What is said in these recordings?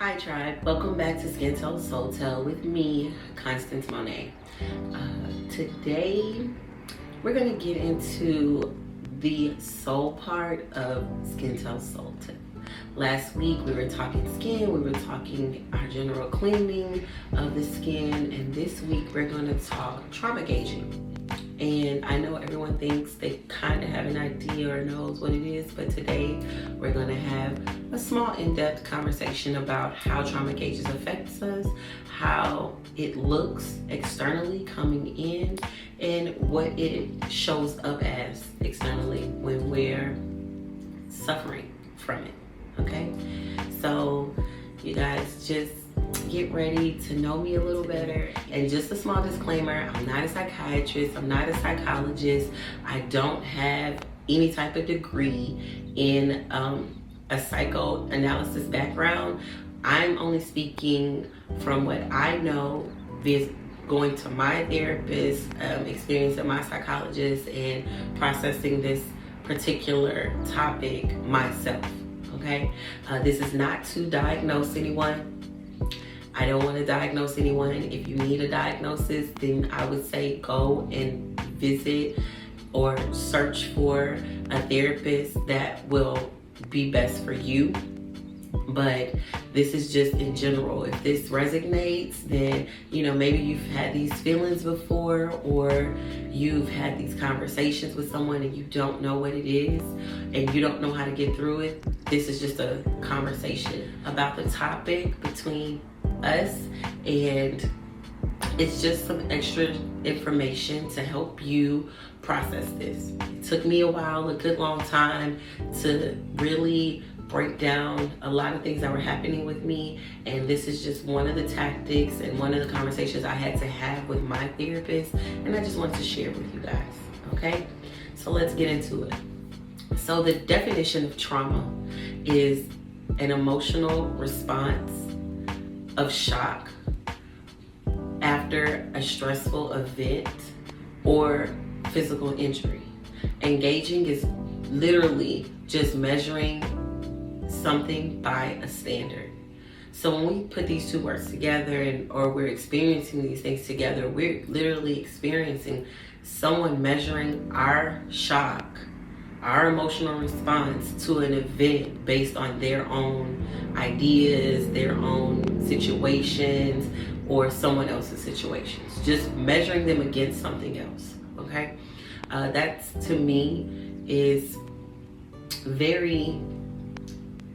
Hi tribe, welcome back to Skin Tell Soul Tell with me, Constance Monet. Today we're going to get into the soul part of Skin Tell Soul Tell. Last week we were talking skin, we were talking our general cleaning of the skin, and this week we're going to talk trauma gauging. And I know everyone thinks they kind of have an idea or knows what it is, but today we're going to have a small in-depth conversation about how trauma gauges affects us, how it looks externally coming in, and what it shows up as externally when we're suffering from it. Okay? So you guys just get ready to know me a little better. And just a small disclaimer, I'm not a psychiatrist, I'm not a psychologist, I don't have any type of degree in a psychoanalysis background. I'm only speaking from what I know, going to my therapist, experiencing my psychologist, and processing this particular topic myself. Okay, this is not to diagnose anyone. I don't want to diagnose anyone. If you need a diagnosis, then I would say go and visit or search for a therapist that will be best for you. But this is just in general. If this resonates, then maybe you've had these feelings before, or you've had these conversations with someone and you don't know what it is and you don't know how to get through it. This is just a conversation about the topic between us, and it's just some extra information to help you process this. It took me a while, a good long time, to really break down a lot of things that were happening with me, and this is just one of the tactics and one of the conversations I had to have with my therapist, and I just wanted to share with you guys. Okay, so let's get into it. So the definition of trauma is an emotional response of shock after a stressful event or physical injury. Engaging is literally just measuring something by a standard. So when we put these two words together, or we're experiencing these things together, we're literally experiencing someone measuring our shock, our emotional response to an event based on their own ideas, their own situations, or someone else's situations. Just measuring them against something else, okay? That's, to me, is very,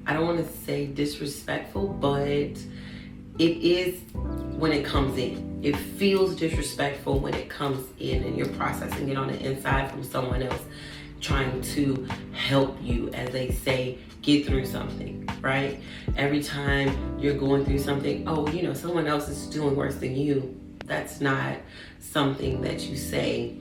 I don't want to say disrespectful, but it is when it comes in. It feels disrespectful when it comes in and you're processing it on the inside from someone else trying to help you, as they say, get through something, right? Every time you're going through something, someone else is doing worse than you. That's not something that you say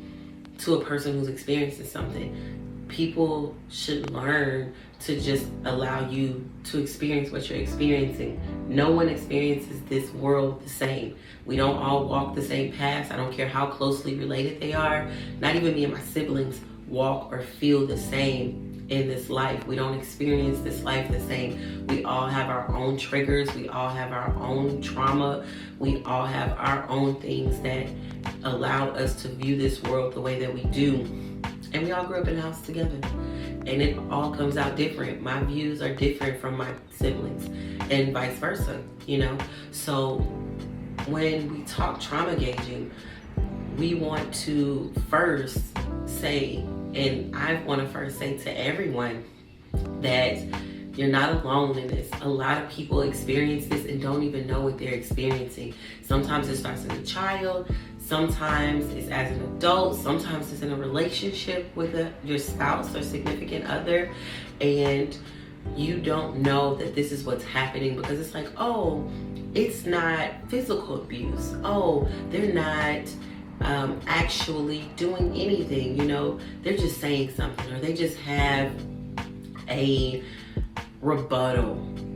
to a person who's experiencing something. People should learn to just allow you to experience what you're experiencing. No one experiences this world the same. We don't all walk the same paths. I don't care how closely related they are. Not even me and my siblings walk or feel the same in this life. We don't experience this life the same. We all have our own triggers. We all have our own trauma. We all have our own things that allow us to view this world the way that we do. And we all grew up in a house together, and it all comes out different. My views are different from my siblings, and vice versa, So when we talk trauma gauging, we want to first say, and I want to first say to everyone, that you're not alone in this. A lot of people experience this and don't even know what they're experiencing. Sometimes it starts as a child, sometimes it's as an adult, sometimes it's in a relationship with your spouse or significant other, and you don't know that this is what's happening because it's like, oh, it's not physical abuse. Oh, they're not actually doing anything, they're just saying something, or they just have a rebuttal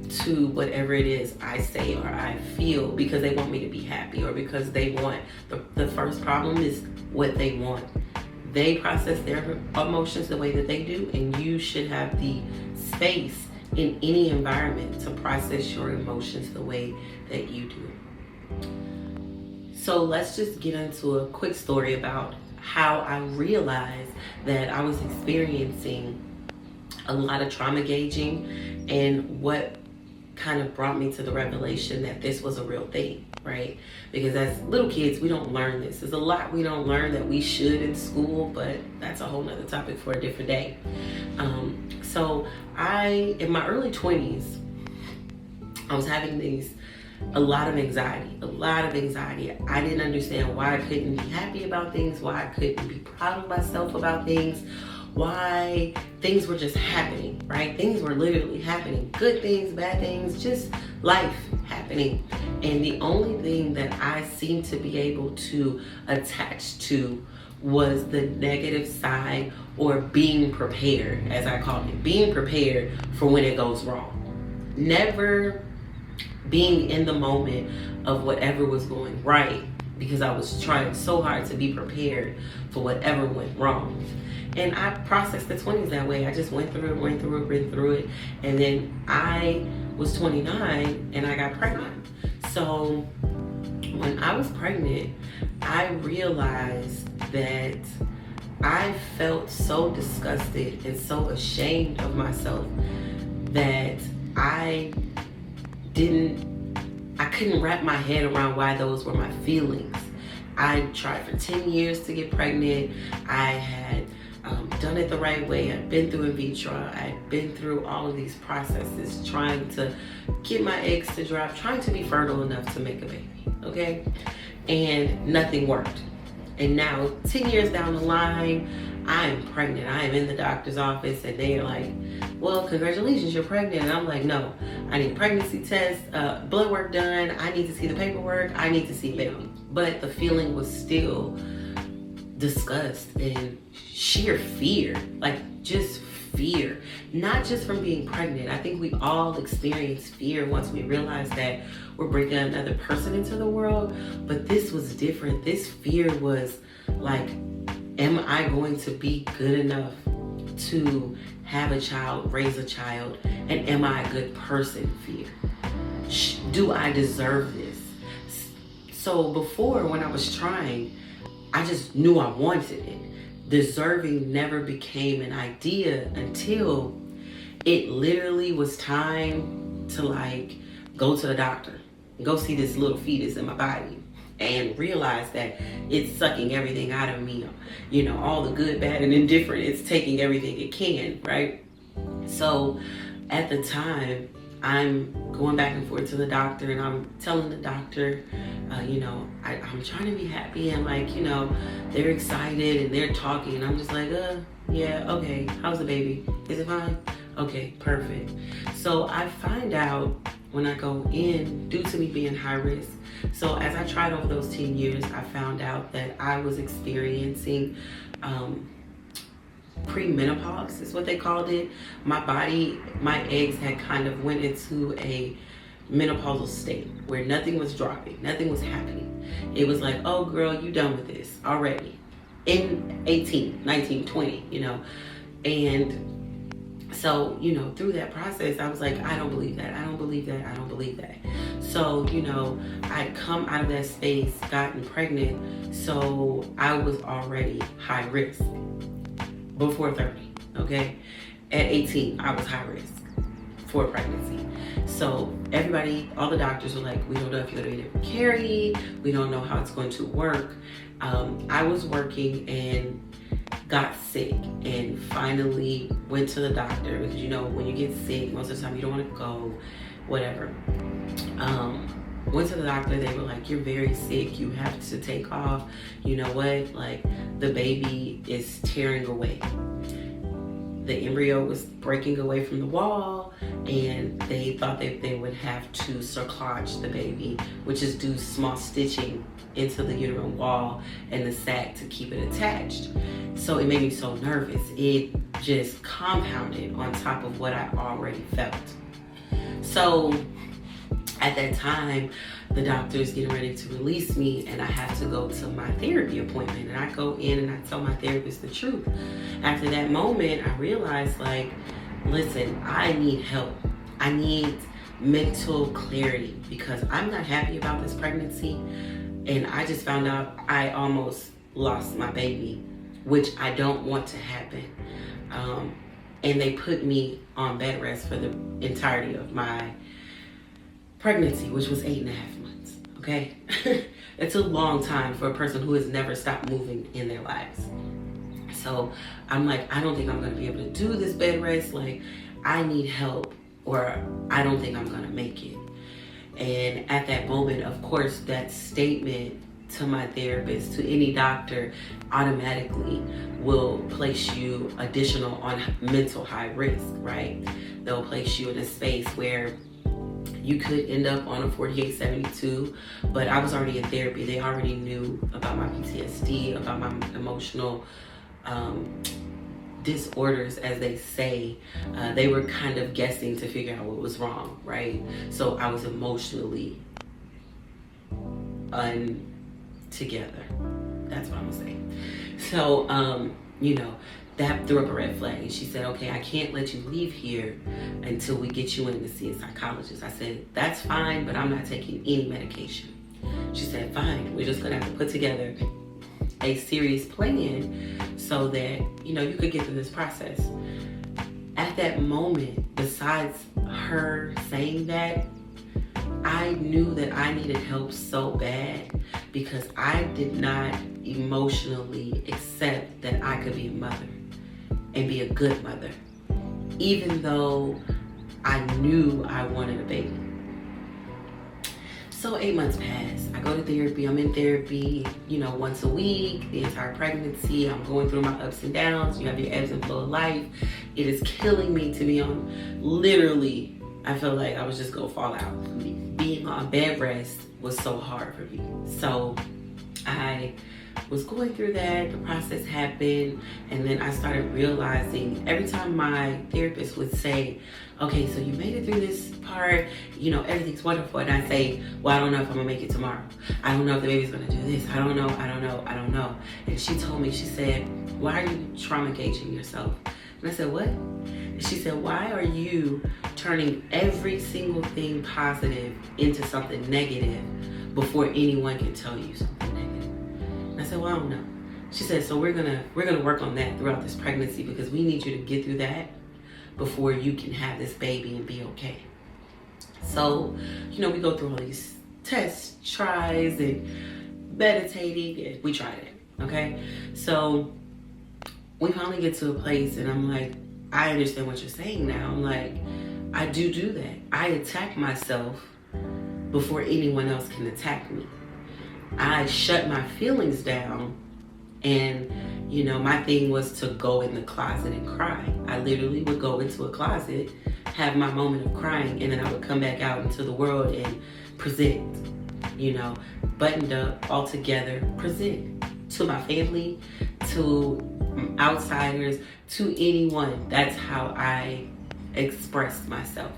to whatever it is I say or I feel because they want me to be happy, or because they want, the first problem is what they want. They process their emotions the way that they do, and you should have the space in any environment to process your emotions the way that you do. So let's just get into a quick story about how I realized that I was experiencing a lot of trauma gauging and what kind of brought me to the revelation that this was a real thing, right? Because as little kids, we don't learn this. There's a lot we don't learn that we should in school, but that's a whole nother topic for a different day. So in my early 20s, I was having a lot of anxiety. I didn't understand why I couldn't be happy about things, why I couldn't be proud of myself about things, why things were just happening, right? Things were literally happening. Good things, bad things, just life happening. And the only thing that I seemed to be able to attach to was the negative side, or being prepared, as I call it, being prepared for when it goes wrong. Never being in the moment of whatever was going right, because I was trying so hard to be prepared for whatever went wrong. And I processed the 20s that way. I just went through it. And then I was 29 and I got pregnant. So when I was pregnant, I realized that I felt so disgusted and so ashamed of myself that I couldn't wrap my head around why those were my feelings. I tried for 10 years to get pregnant. I had done it the right way. I'd been through in vitro. I'd been through all of these processes trying to get my eggs to drop, trying to be fertile enough to make a baby, okay? And nothing worked. And now, 10 years down the line, I am pregnant. I am in the doctor's office and they're like, well, congratulations, you're pregnant. And I'm like, no, I need a pregnancy test, blood work done. I need to see the paperwork. I need to see baby. But the feeling was still disgust and sheer fear, like just fear, not just from being pregnant. I think we all experience fear once we realize that we're bringing another person into the world, but this was different. This fear was like, am I going to be good enough to have a child, raise a child, and am I a good person? Fear. Do I deserve this? So before, when I was trying, I just knew I wanted it. Deserving never became an idea until it literally was time to like go to the doctor, go see this little fetus in my body, and realize that it's sucking everything out of me. You know, all the good, bad, and indifferent. It's taking everything it can, right? So at the time, I'm going back and forth to the doctor and I'm telling the doctor, I'm trying to be happy, and like, they're excited and they're talking and I'm just like, yeah, okay, how's the baby? Is it fine? Okay, perfect. So I find out when I go in, due to me being high risk, so as I tried over those 10 years, I found out that I was experiencing premenopause is what they called it. My body, my eggs had kind of went into a menopausal state where nothing was dropping, nothing was happening. It was like, oh girl, you done with this already in 18, 19, 20, and so, through that process, I was like, I don't believe that. I don't believe that. I don't believe that. So, I'd come out of that space, gotten pregnant. So I was already high risk before 30, okay? At 18, I was high risk for pregnancy. So everybody, all the doctors were like, we don't know if you're gonna be able to carry. We don't know how it's going to work. I was working and got sick and finally went to the doctor because when you get sick, most of the time you don't want to go, whatever. Went to the doctor, they were like, you're very sick, you have to take off. You know what, like the baby is tearing away. The embryo was breaking away from the wall and they thought that they would have to cerclage the baby, which is do small stitching into the uterine wall and the sac to keep it attached. So it made me so nervous. It just compounded on top of what I already felt. So at that time, the doctor's getting ready to release me and I have to go to my therapy appointment. And I go in and I tell my therapist the truth. After that moment, I realized like listen, I need help. I need mental clarity because I'm not happy about this pregnancy. And I just found out I almost lost my baby, which I don't want to happen. And they put me on bed rest for the entirety of my pregnancy, which was 8.5 months. Okay. It's a long time for a person who has never stopped moving in their lives. So I'm like, I don't think I'm going to be able to do this bed rest. Like, I need help, or I don't think I'm going to make it. And at that moment, of course, that statement to my therapist, to any doctor, automatically will place you additional on mental high risk, right? They'll place you in a space where you could end up on a 4872, but I was already in therapy. They already knew about my PTSD, about my emotional disorders, as they say. They were kind of guessing to figure out what was wrong, right? So I was emotionally untogether. That's what I'm gonna say. So, that threw up a red flag. And she said, okay, I can't let you leave here until we get you in to see a psychologist. I said, that's fine, but I'm not taking any medication. She said, fine, we're just gonna have to put together a serious plan so that, you could get through this process. At that moment, besides her saying that, I knew that I needed help so bad because I did not emotionally accept that I could be a mother and be a good mother, even though I knew I wanted a baby. So 8 months pass. I go to therapy. I'm in therapy, once a week, the entire pregnancy. I'm going through my ups and downs. You have your ebbs and flow of life. It is killing me to be on, literally, I feel like I was just gonna fall out. Being on bed rest was so hard for me. So I was going through that, the process happened, and then I started realizing every time my therapist would say, okay, so you made it through this part, everything's wonderful. And I say, well, I don't know if I'm gonna make it tomorrow. I don't know if the baby's gonna do this. I don't know. And she told me, she said, why are you trauma gauging yourself? And I said, what? And she said, why are you turning every single thing positive into something negative before anyone can tell you something negative? And I said, well, I don't know. She said, so we're gonna work on that throughout this pregnancy because we need you to get through that before you can have this baby and be okay. So, we go through all these tests, tries, and meditating, and we tried it, okay? So we finally get to a place and I'm like, I understand what you're saying now. I'm like, I do that. I attack myself before anyone else can attack me. I shut my feelings down, and my thing was to go in the closet and cry. I literally would go into a closet, have my moment of crying, and then I would come back out into the world and present, buttoned up, all together, present to my family, to outsiders, to anyone. That's how I expressed myself.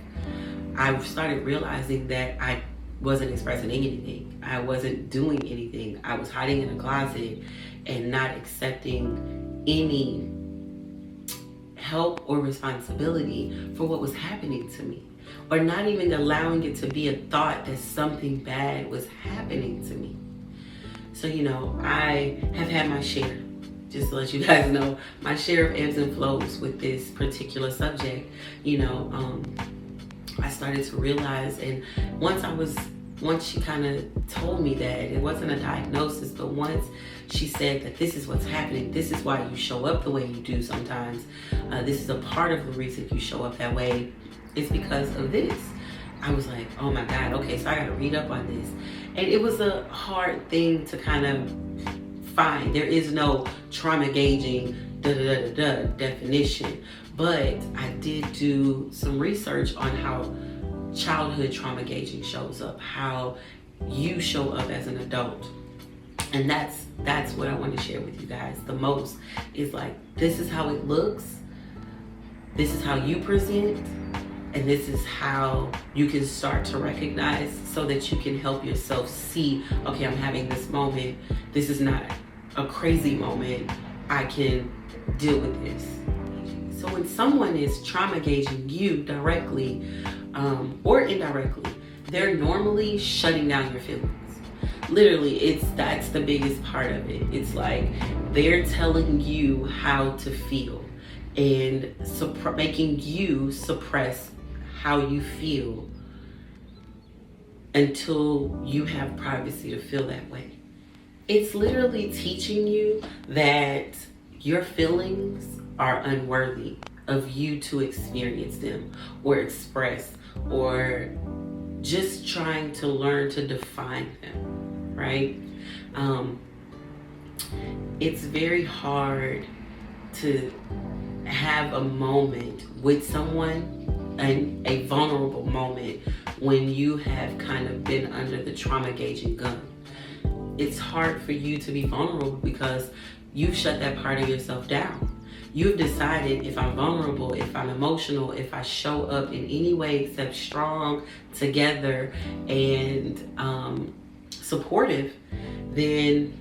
I started realizing that I wasn't expressing anything. I wasn't doing anything. I was hiding in a closet and not accepting any help or responsibility for what was happening to me, or not even allowing it to be a thought that something bad was happening to me. So, I have had my share, just to let you guys know, my share of ebbs and flows with this particular subject. I started to realize, and once she kind of told me that, it wasn't a diagnosis, but once she said that this is what's happening, this is why you show up the way you do sometimes, this is a part of the reason you show up that way, it's because of this. I was like, oh my God, okay, so I gotta read up on this. And it was a hard thing to kind of find. There is no trauma gauging definition, but I did do some research on how childhood trauma gauging shows up, how you show up as an adult. And that's what I want to share with you guys the most, is like, this is how it looks, this is how you present, and this is how you can start to recognize, so that you can help yourself see, okay, I'm having this moment, this is not a crazy moment, I can deal with this. So when someone is trauma gauging you directly or indirectly, they're normally shutting down your feelings. Literally, that's the biggest part of it. It's like they're telling you how to feel and making you suppress how you feel until you have privacy to feel that way. It's literally teaching you that your feelings are unworthy of you to experience them or express, or just trying to learn to define them, right? It's very hard to have a moment with someone, and a vulnerable moment, when you have kind of been under the trauma gauging gun. It's hard for you to be vulnerable because you've shut that part of yourself down. You've decided, if I'm vulnerable, if I'm emotional, if I show up in any way except strong, together, and supportive, then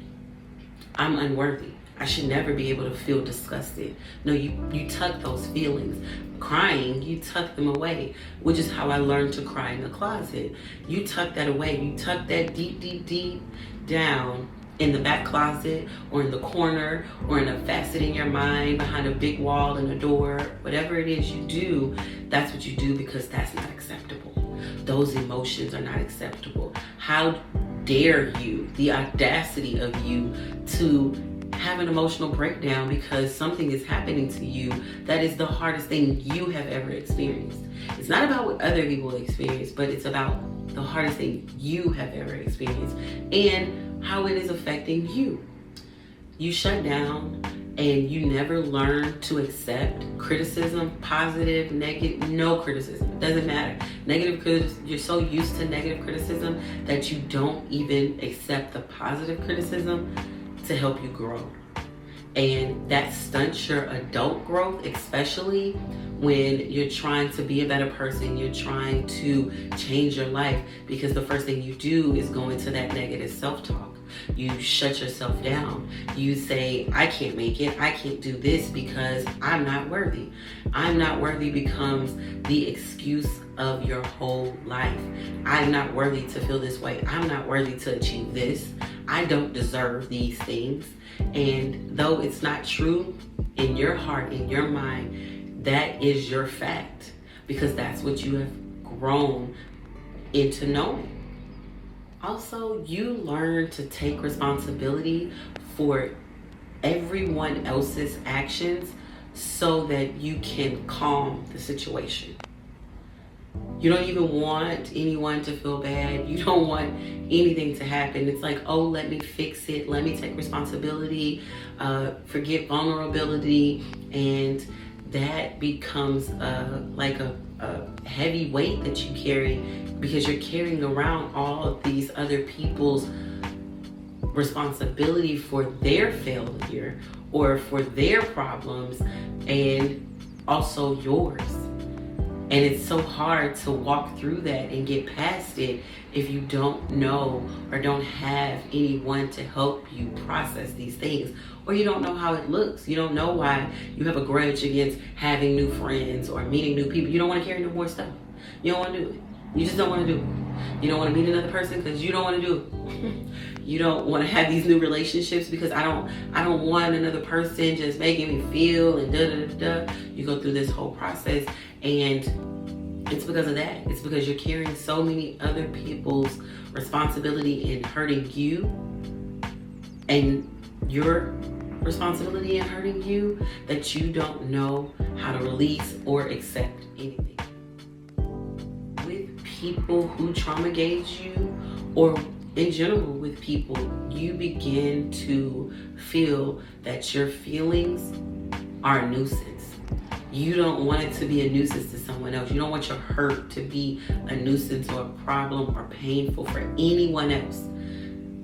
I'm unworthy. I should never be able to feel disgusted. No, you tuck those feelings. Crying, you tuck them away, which is how I learned to cry in the closet. You tuck that away. You tuck that deep, deep, deep down in the back closet, or in the corner, or in a facet in your mind, behind a big wall and a door. Whatever it is you do, that's what you do, because that's not acceptable. Those emotions are not acceptable. How dare you, the audacity of you, to have an emotional breakdown because something is happening to you that is the hardest thing you have ever experienced. It's not about what other people experience, but it's about the hardest thing you have ever experienced and how it is affecting you. You shut down and you never learn to accept criticism, positive, negative, no criticism. It doesn't matter. Negative criticism, you're so used to negative criticism that you don't even accept the positive criticism to help you grow. And that stunts your adult growth, especially when you're trying to be a better person, you're trying to change your life, because the first thing you do is go into that negative self-talk. You shut yourself down. You say, I can't make it. I can't do this because I'm not worthy. I'm not worthy becomes the excuse of your whole life. I'm not worthy to feel this way. I'm not worthy to achieve this. I don't deserve these things. And though it's not true, in your heart, in your mind, that is your fact, because that's what you have grown into knowing. Also, you learn to take responsibility for everyone else's actions so that you can calm the situation. You don't even want anyone to feel bad. You don't want anything to happen. It's like, oh, let me fix it. Let me take responsibility. Forget vulnerability. And that becomes like a heavy weight that you carry, because you're carrying around all of these other people's responsibility for their failure or for their problems, and also yours. And it's so hard to walk through that and get past it if you don't know or don't have anyone to help you process these things, or you don't know how it looks. You don't know why you have a grudge against having new friends or meeting new people. You don't want to carry no more stuff. You don't want to do it. You just don't want to do it. You don't want to meet another person because you don't want to do it. You don't want to have these new relationships because I don't want another person just making me feel and da. You go through this whole process, and it's because of that. It's because you're carrying so many other people's responsibility in hurting you, and your responsibility in hurting you, that you don't know how to release or accept anything. With people who trauma gauge you, or in general with people, you begin to feel that your feelings are a nuisance. You don't want it to be a nuisance to someone else. You don't want your hurt to be a nuisance or a problem or painful for anyone else.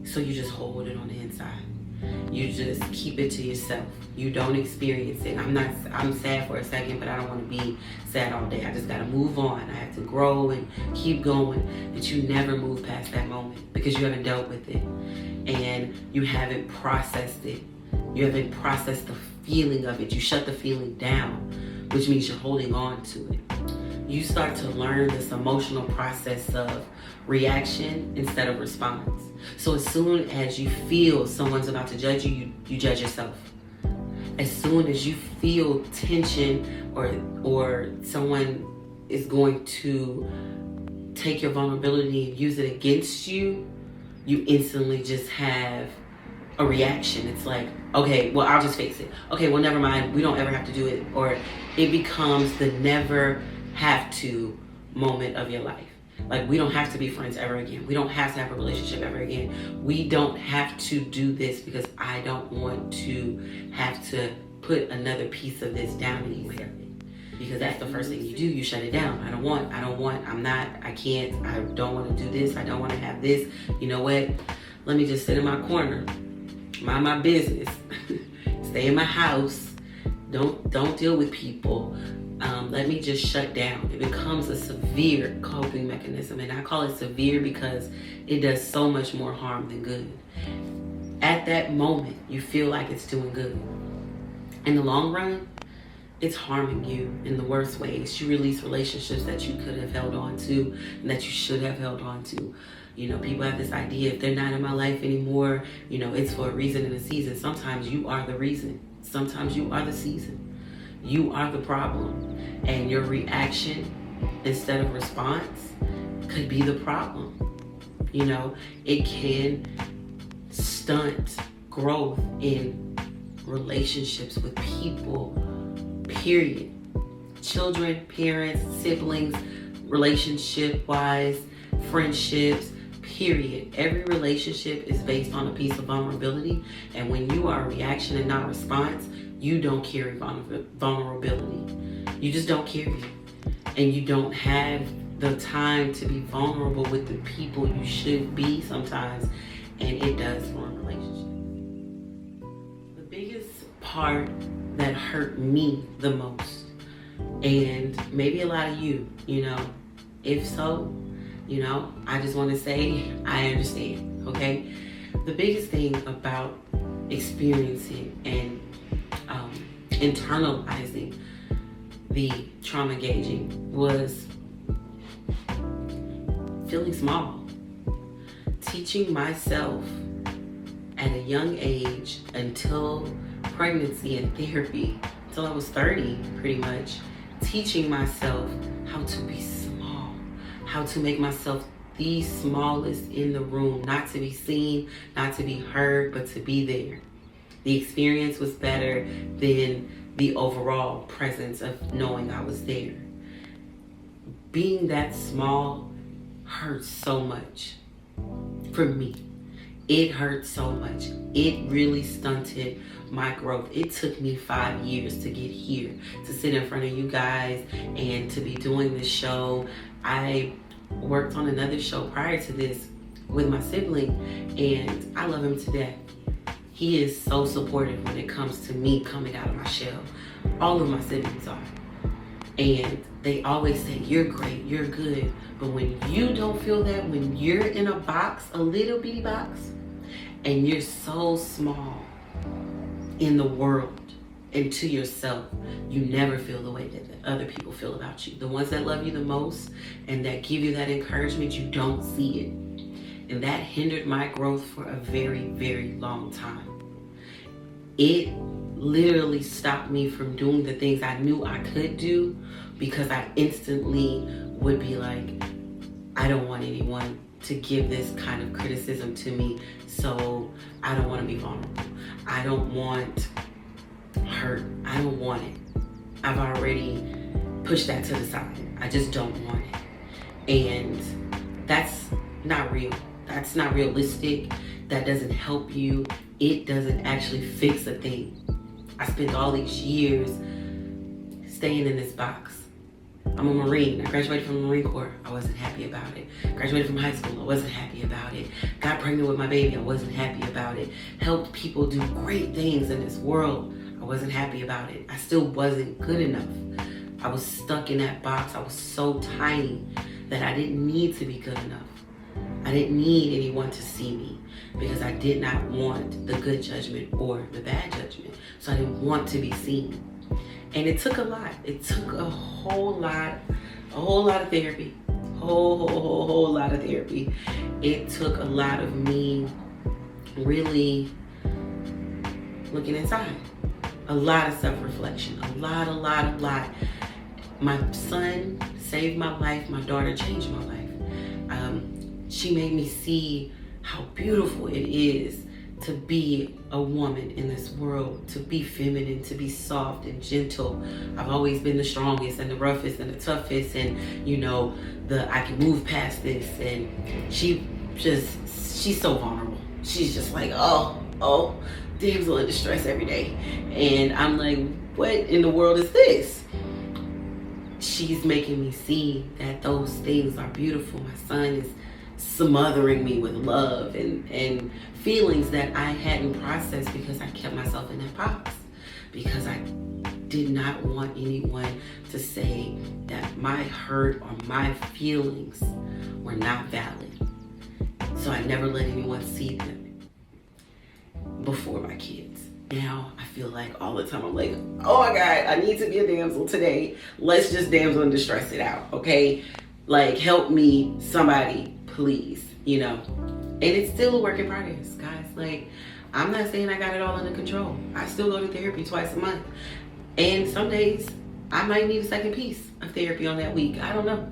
So you just hold it on the inside. You just keep it to yourself. You don't experience it. I'm sad for a second, but I don't want to be sad all day. I just got to move on. I have to grow and keep going. But you never move past that moment because you haven't dealt with it. And you haven't processed it. You haven't processed the feeling of it. You shut the feeling down. which means you're holding on to it. You start to learn this emotional process of reaction instead of response. So as soon as you feel someone's about to judge you, you judge yourself. As soon as you feel tension or someone is going to take your vulnerability and use it against you, you instantly just have a reaction. It's like, okay, well, I'll just face it. Okay, well, never mind. We don't ever have to do it. Or it becomes the never have to moment of your life. Like, we don't have to be friends ever again. We don't have to have a relationship ever again. We don't have to do this because I don't want to have to put another piece of this down anywhere. Because that's the first thing you do. You shut it down. I don't want, I can't, I don't want to do this. I don't want to have this. You know what? Let me just sit in my corner, mind my business, stay in my house. Don't deal with people. Let me just shut down. It becomes a severe coping mechanism. And I call it severe because it does so much more harm than good. At that moment, you feel like it's doing good. In the long run, it's harming you in the worst ways. You release relationships that you could have held on to and that you should have held on to. You know, people have this idea, if they're not in my life anymore, you know, it's for a reason and a season. Sometimes you are the reason. Sometimes you are the season. You are the problem. And your reaction instead of response could be the problem. You know, it can stunt growth in relationships with people, period. Children, parents, siblings, relationship-wise, friendships, period. Every relationship is based on a piece of vulnerability. And when you are a reaction and not response, you don't carry vulnerability. You just don't carry it. And you don't have the time to be vulnerable with the people you should be sometimes. And it does ruin relationships. The biggest part that hurt me the most, and maybe a lot of you, you know, if so, you know, I just want to say I understand, okay? The biggest thing about experiencing and internalizing the trauma engaging was feeling small. Teaching myself at a young age until pregnancy and therapy, until I was 30 pretty much, teaching myself how to be small, how to make myself the smallest in the room, not to be seen, not to be heard, but to be there. The experience was better than the overall presence of knowing I was there. Being that small hurts so much for me. It hurt so much. It really stunted my growth. It took me 5 years to get here, to sit in front of you guys and to be doing this show. I worked on another show prior to this with my sibling, and I love him to death. He is so supportive when it comes to me coming out of my shell. All of my siblings are. And they always say, you're great, you're good. But when you don't feel that, when you're in a box, a little bitty box, and you're so small in the world and to yourself, you never feel the way that other people feel about you. The ones that love you the most and that give you that encouragement, you don't see it. And that hindered my growth for a very, very long time. It literally stopped me from doing the things I knew I could do because I instantly would be like, I don't want anyone to give this kind of criticism to me, so I don't want to be vulnerable. I don't want hurt. I don't want it. I've already pushed that to the side. I just don't want it. And that's not real. That's not realistic. That doesn't help you. It doesn't actually fix a thing. I spent all these years staying in this box. I'm a Marine. I graduated from the Marine Corps. I wasn't happy about it. Graduated from high school. I wasn't happy about it. Got pregnant with my baby. I wasn't happy about it. Helped people do great things in this world. I wasn't happy about it. I still wasn't good enough. I was stuck in that box. I was so tiny that I didn't need to be good enough. I didn't need anyone to see me because I did not want the good judgment or the bad judgment. So I didn't want to be seen. And it took a lot. It took a whole lot of therapy. Whole lot of therapy. It took a lot of me really looking inside. A lot of self-reflection. A lot. My son saved my life. My daughter changed my life. She made me see how beautiful it is to be a woman in this world, to be feminine, to be soft and gentle. I've always been the strongest and the roughest and the toughest, and I can move past this. And she's so vulnerable. She's just like, oh, damsel in distress every day. And I'm like, what in the world is this? She's making me see that those things are beautiful. My son is smothering me with love and feelings that I hadn't processed because I kept myself in that box, because I did not want anyone to say that my hurt or my feelings were not valid. So I never let anyone see them before my kids. Now I feel like all the time I'm like, oh my God, I need to be a damsel today. Let's just damsel and distress it out, okay? Like, help me, somebody, please, And it's still a work in progress, guys. Like, I'm not saying I got it all under control. I still go to therapy twice a month. And some days I might need a second piece of therapy on that week. I don't know.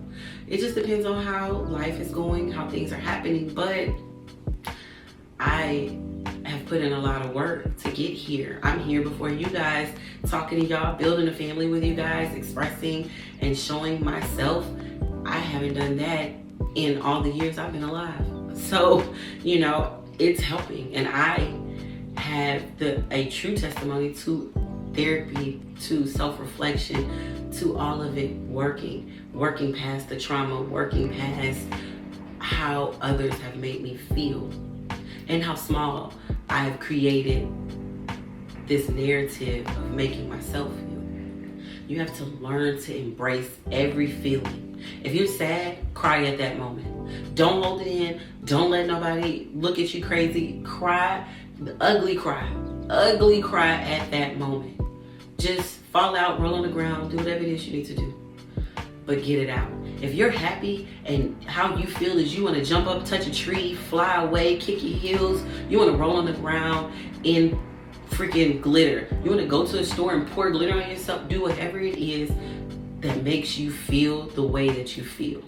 It just depends on how life is going, how things are happening. But I have put in a lot of work to get here. I'm here before you guys, talking to y'all, building a family with you guys, expressing and showing myself. I haven't done that in all the years I've been alive. So, it's helping. And I have a true testimony to therapy, to self-reflection, to all of it working past the trauma, working past how others have made me feel, and how small I've created this narrative of making myself feel. You have to learn to embrace every feeling. If you're sad, cry at that moment. Don't hold it in. Don't let nobody look at you crazy. Cry, ugly cry at that moment. Just fall out, roll on the ground, do whatever it is you need to do. But get it out. If you're happy and how you feel is you want to jump up, touch a tree, fly away, kick your heels, you want to roll on the ground in freaking glitter, you want to go to a store and pour glitter on yourself, do whatever it is that makes you feel the way that you feel.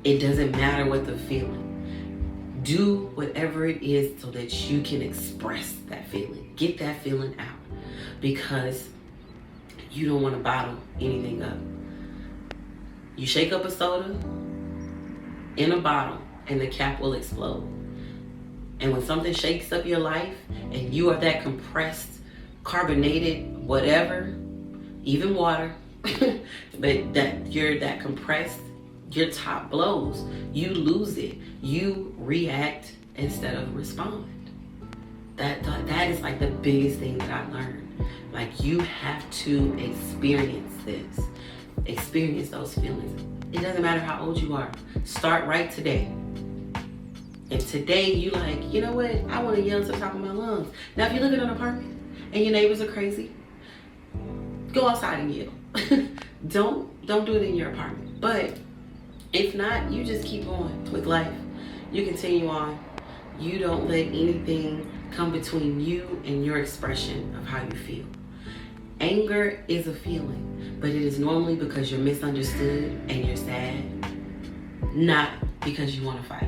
It doesn't matter what the feeling. Do whatever it is so that you can express that feeling. Get that feeling out. Because you don't want to bottle anything up. You shake up a soda in a bottle and the cap will explode. And when something shakes up your life and you are that compressed, carbonated, whatever, even water, but that you're that compressed, your top blows. You lose it. You react instead of respond. That is like the biggest thing that I learned. Like, you have to experience this. Experience those feelings. It doesn't matter how old you are. Start right today. And today you like, you know what? I want to yell to the top of my lungs. Now, if you live in an apartment and your neighbors are crazy, go outside and yell. Don't do it in your apartment. But if not, you just keep going with life. You continue on. You don't let anything come between you and your expression of how you feel. Anger is a feeling, but it is normally because you're misunderstood and you're sad, not because you want to fight.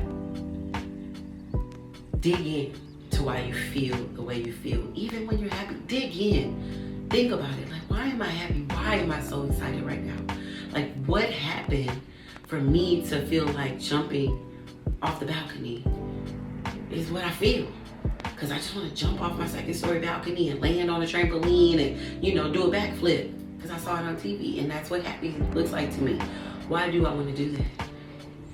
Dig in to why you feel the way you feel. Even when you're happy, dig in. Think about it. Like, why am I happy? Why am I so excited right now? Like, what happened for me to feel like jumping off the balcony is what I feel. Because I just want to jump off my second-story balcony and land on a trampoline and, do a backflip. Because I saw it on TV, and that's what happy looks like to me. Why do I want to do that?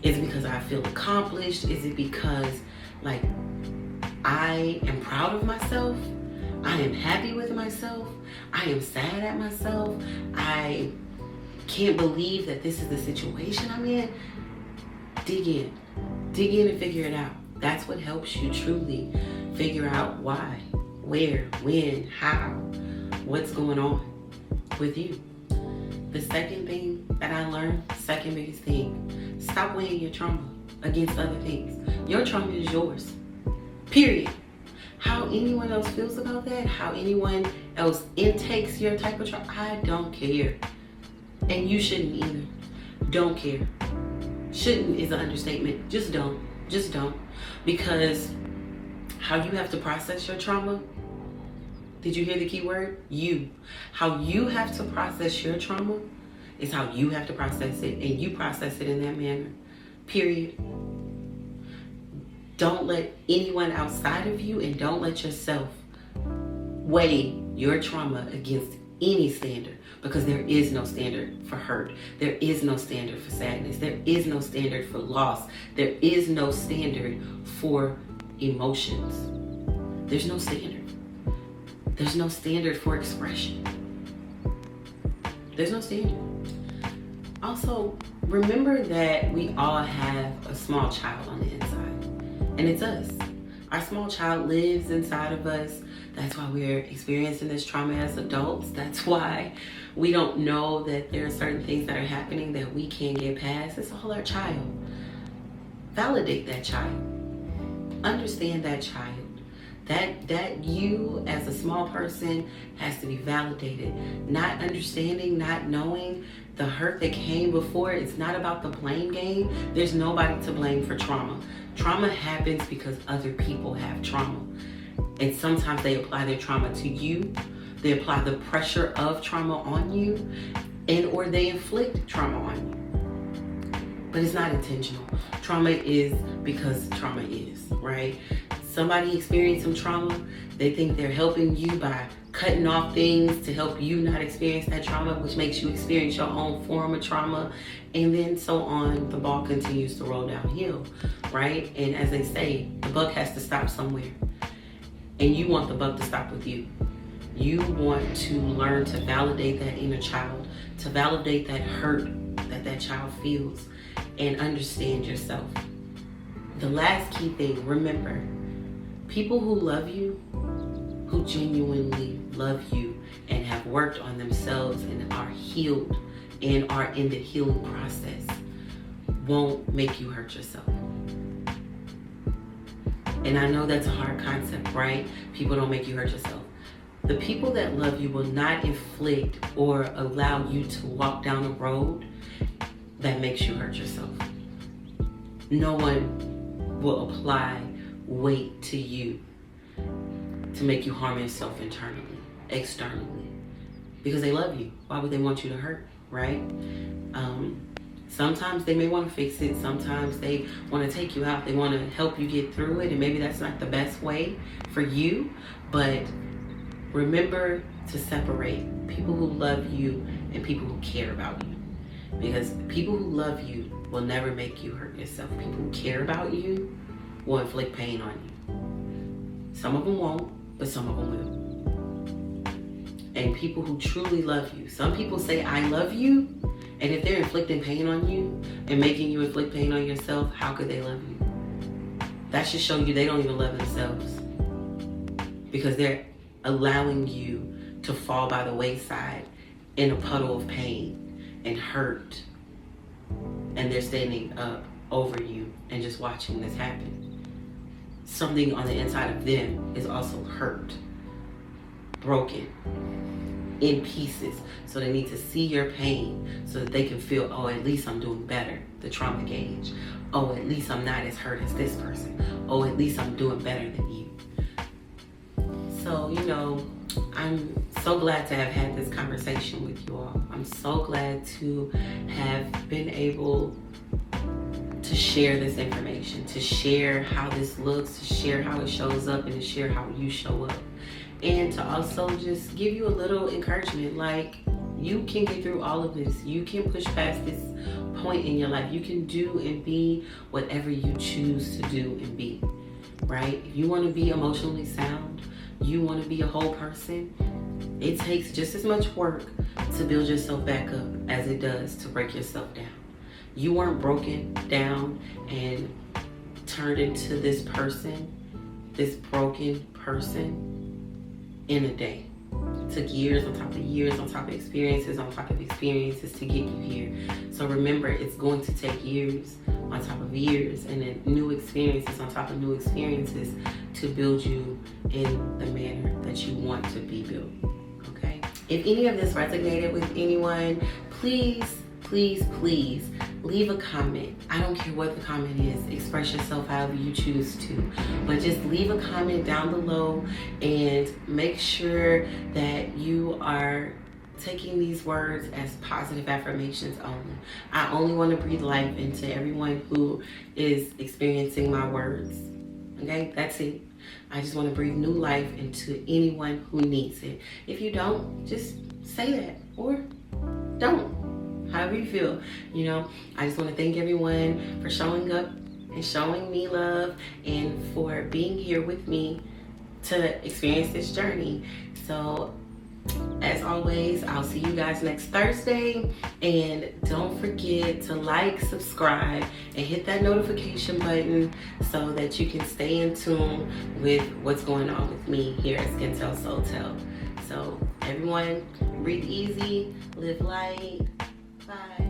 Is it because I feel accomplished? Is it because, I am proud of myself? I am happy with myself? I am sad at myself? I can't believe that this is the situation I'm in? Dig in. Dig in and figure it out. That's what helps you truly figure out why, where, when, how, what's going on with you. The second thing that I learned, second biggest thing, stop weighing your trauma against other things. Your trauma is yours, period. How anyone else feels about that, how anyone else intakes your type of trauma, I don't care. And you shouldn't either. Don't care. Shouldn't is an understatement. Just don't. Just don't. Because how you have to process your trauma, did you hear the key word? You. How you have to process your trauma is how you have to process it, and you process it in that manner. Period. Don't let anyone outside of you, and don't let yourself weigh your trauma against any standard, because there is no standard for hurt. There is no standard for sadness. There is no standard for loss. There is no standard for emotions. There's no standard. There's no standard for expression. There's no standard. Also, remember that we all have a small child on the inside, and it's us. Our small child lives inside of us. That's why we're experiencing this trauma as adults. That's why we don't know that there are certain things that are happening that we can't get past. It's all our child. Validate that child. Understand that child. That you as a small person has to be validated. Not understanding, not knowing the hurt that came before. It's not about the blame game. There's nobody to blame for trauma. Trauma happens because other people have trauma. And sometimes they apply their trauma to you. They apply the pressure of trauma on you, and or they inflict trauma on you. But it's not intentional. Trauma is because trauma is, right? Somebody experienced some trauma, they think they're helping you by cutting off things to help you not experience that trauma, which makes you experience your own form of trauma, and then so on. The ball continues to roll downhill, right? And as they say, the buck has to stop somewhere, and you want the buck to stop with you. You want to learn to validate that inner child, to validate that hurt that child feels, and understand yourself. The last key thing, remember, people who love you, who genuinely love you and have worked on themselves and are healed and are in the healing process, won't make you hurt yourself. And I know that's a hard concept, right? People don't make you hurt yourself. The people that love you will not inflict or allow you to walk down a road that makes you hurt yourself. No one will apply weight to you to make you harm yourself internally, externally, because they love you. Why would they want you to hurt, right? Sometimes they may want to fix it. Sometimes they want to take you out. They want to help you get through it, and maybe that's not the best way for you. But remember to separate people who love you and people who care about you, because people who love you will never make you hurt yourself. People who care about you will inflict pain on you. Some of them won't, but some of them will. And people who truly love you, some people say, I love you, and if they're inflicting pain on you and making you inflict pain on yourself, how could they love you? That should show you they don't even love themselves, because they're allowing you to fall by the wayside in a puddle of pain and hurt, and they're standing up over you and just watching this happen. Something on the inside of them is also hurt, broken, in pieces. So they need to see your pain so that they can feel, oh, at least I'm doing better, the trauma gauge. Oh, at least I'm not as hurt as this person. Oh, at least I'm doing better than you. So, I'm so glad to have had this conversation with you all. I'm so glad to have been able to share this information, to share how this looks, to share how it shows up, and to share how you show up. And to also just give you a little encouragement, like, you can get through all of this. You can push past this point in your life. You can do and be whatever you choose to do and be, right? If you want to be emotionally sound, you want to be a whole person, it takes just as much work to build yourself back up as it does to break yourself down. You weren't broken down and turned into this person, this broken person, in a day. Took years on top of years on top of experiences on top of experiences to get you here. So remember, it's going to take years on top of years and then new experiences on top of new experiences to build you in the manner that you want to be built, okay? If any of this resonated with anyone, please, please, please leave a comment. I don't care what the comment is. Express yourself however you choose to. But just leave a comment down below and make sure that you are taking these words as positive affirmations only. I only want to breathe life into everyone who is experiencing my words. Okay, that's it. I just want to breathe new life into anyone who needs it. If you don't, just say that or don't. However you feel, you know. I just want to thank everyone for showing up and showing me love and for being here with me to experience this journey. So as always, I'll see you guys next Thursday, and don't forget to like, subscribe, and hit that notification button so that you can stay in tune with what's going on with me here at Skin Tell Soul Tell. So everyone, breathe easy, live light. Bye.